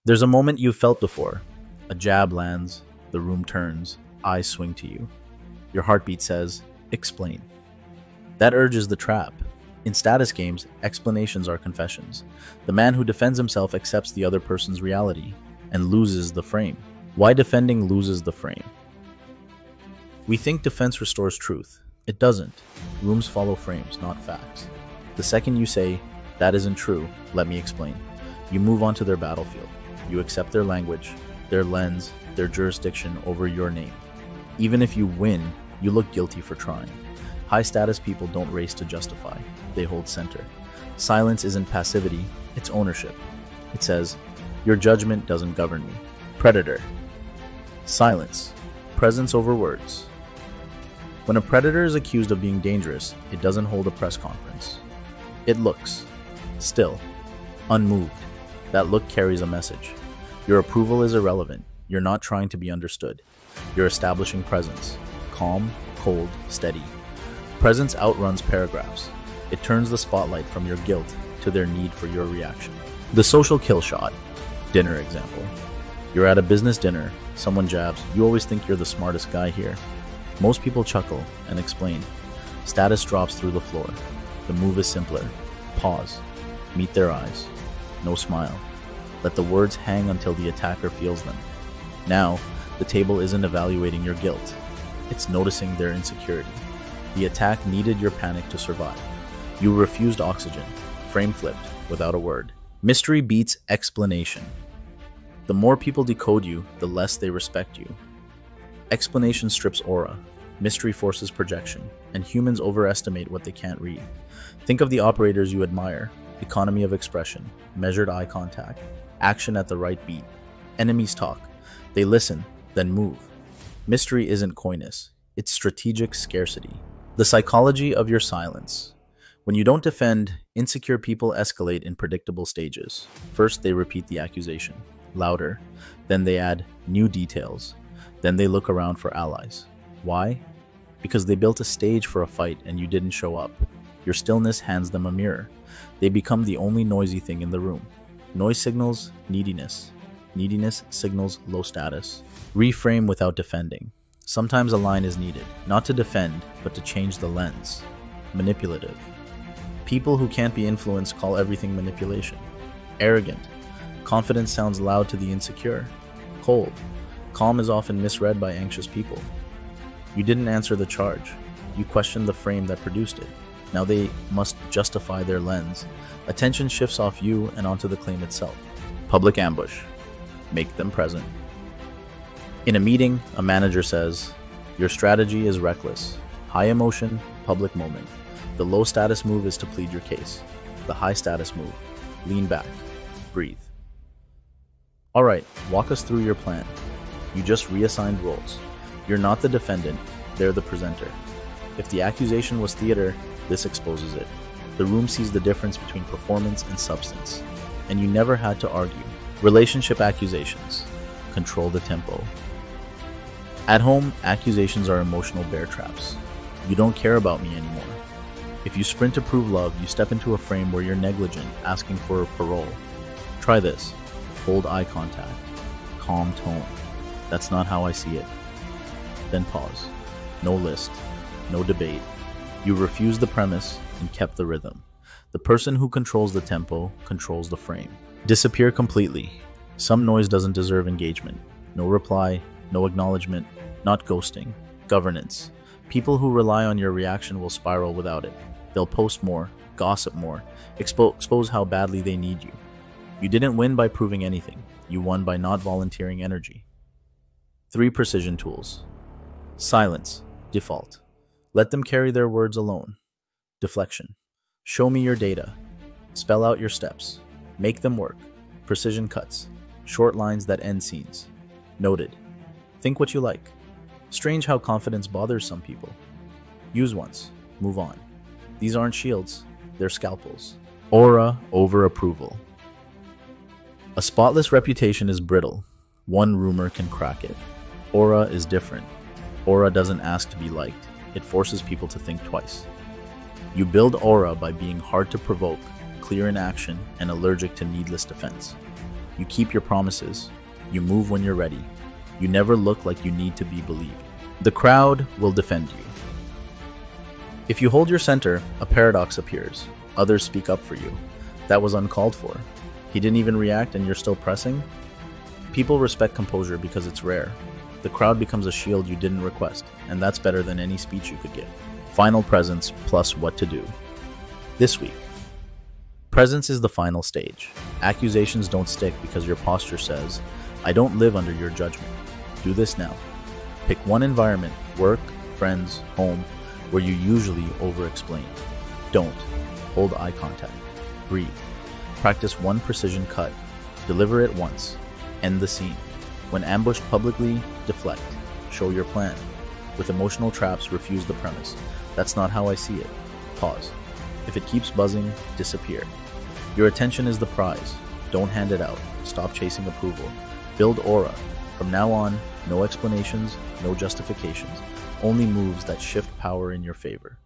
There's a moment you've felt before. A jab lands, the room turns, eyes swing to you. Your heartbeat says, "Explain." That urge is the trap. In status games, explanations are confessions. The man who defends himself accepts the other person's reality and loses the frame. Why defending loses the frame? We think defense restores truth. It doesn't. Rooms follow frames, not facts. The second you say, "That isn't true, let me explain," you move on to their battlefield. You accept their language, their lens, their jurisdiction over your name. Even if you win, you look guilty for trying. High-status people don't race to justify. They hold center. Silence isn't passivity, it's ownership. It says, "Your judgment doesn't govern me." Predator. Silence. Presence over words. When a predator is accused of being dangerous, it doesn't hold a press conference. It looks. Still. Unmoved. That look carries a message. Your approval is irrelevant. You're not trying to be understood. You're establishing presence. Calm, cold, steady. Presence outruns paragraphs. It turns the spotlight from your guilt to their need for your reaction. The social kill shot. Dinner example. You're at a business dinner, someone jabs, "You always think you're the smartest guy here." Most people chuckle and explain. Status drops through the floor. The move is simpler. Pause. Meet their eyes. No smile. Let the words hang until the attacker feels them. Now, the table isn't evaluating your guilt. It's noticing their insecurity. The attack needed your panic to survive. You refused oxygen. Frame flipped, without a word. Mystery beats explanation. The more people decode you, the less they respect you. Explanation strips aura. Mystery forces projection. And humans overestimate what they can't read. Think of the operators you admire. Economy of expression. Measured eye contact. Action at the right beat. Enemies talk. They listen, then move. Mystery isn't coyness. It's strategic scarcity. The psychology of your silence. When you don't defend, insecure people escalate in predictable stages. First, they repeat the accusation, louder. Then they add new details. Then they look around for allies. Why? Because they built a stage for a fight and you didn't show up. Your stillness hands them a mirror. They become the only noisy thing in the room. Noise signals neediness. Neediness signals low status. Reframe without defending. Sometimes a line is needed, not to defend, but to change the lens. Manipulative. People who can't be influenced call everything manipulation. Arrogant. Confidence sounds loud to the insecure. Cold. Calm is often misread by anxious people. You didn't answer the charge. You questioned the frame that produced it. Now they must justify their lens. Attention shifts off you and onto the claim itself. Public ambush. Make them present. In a meeting, a manager says, "Your strategy is reckless. High emotion, public moment. The low status move is to plead your case. The high status move. Lean back. Breathe." Alright, walk us through your plan. You just reassigned roles. You're not the defendant, they're the presenter. If the accusation was theater, this exposes it. The room sees the difference between performance and substance. And you never had to argue. Relationship accusations. Control the tempo. At home, accusations are emotional bear traps. You don't care about me anymore. If you sprint to prove love, you step into a frame where you're negligent, asking for a parole. Try this. Hold eye contact. Calm tone. "That's not how I see it." Then pause. No list. No debate. You refused the premise and kept the rhythm. The person who controls the tempo controls the frame. Disappear completely. Some noise doesn't deserve engagement. No reply, no acknowledgement, not ghosting. Governance. People who rely on your reaction will spiral without it. They'll post more, gossip more, expose how badly they need you. You didn't win by proving anything. You won by not volunteering energy. 3 precision tools. Silence. Default. Let them carry their words alone. Deflection. Show me your data. Spell out your steps. Make them work. Precision cuts. Short lines that end scenes. Noted. Think what you like. Strange how confidence bothers some people. Use once. Move on. These aren't shields. They're scalpels. Aura over approval. A spotless reputation is brittle. One rumor can crack it. Aura is different. Aura doesn't ask to be liked. It forces people to think twice. You build aura by being hard to provoke, clear in action, and allergic to needless defense. You keep your promises. You move when you're ready. You never look like you need to be believed. The crowd will defend you. If you hold your center, a paradox appears. Others speak up for you. That was uncalled for. He didn't even react and you're still pressing? People respect composure because it's rare. The crowd becomes a shield you didn't request, and that's better than any speech you could give. Final presence plus what to do. This week, presence is the final stage. Accusations don't stick because your posture says, I don't live under your judgment. Do this now. Pick one environment, work, friends, home, where you usually over-explain. Don't. Hold eye contact. Breathe. Practice one precision cut. Deliver it once. End the scene. When ambushed publicly, deflect. Show your plan. With emotional traps, refuse the premise. That's not how I see it. Pause. If it keeps buzzing, disappear. Your attention is the prize. Don't hand it out. Stop chasing approval. Build aura. From now on, no explanations, no justifications. Only moves that shift power in your favor.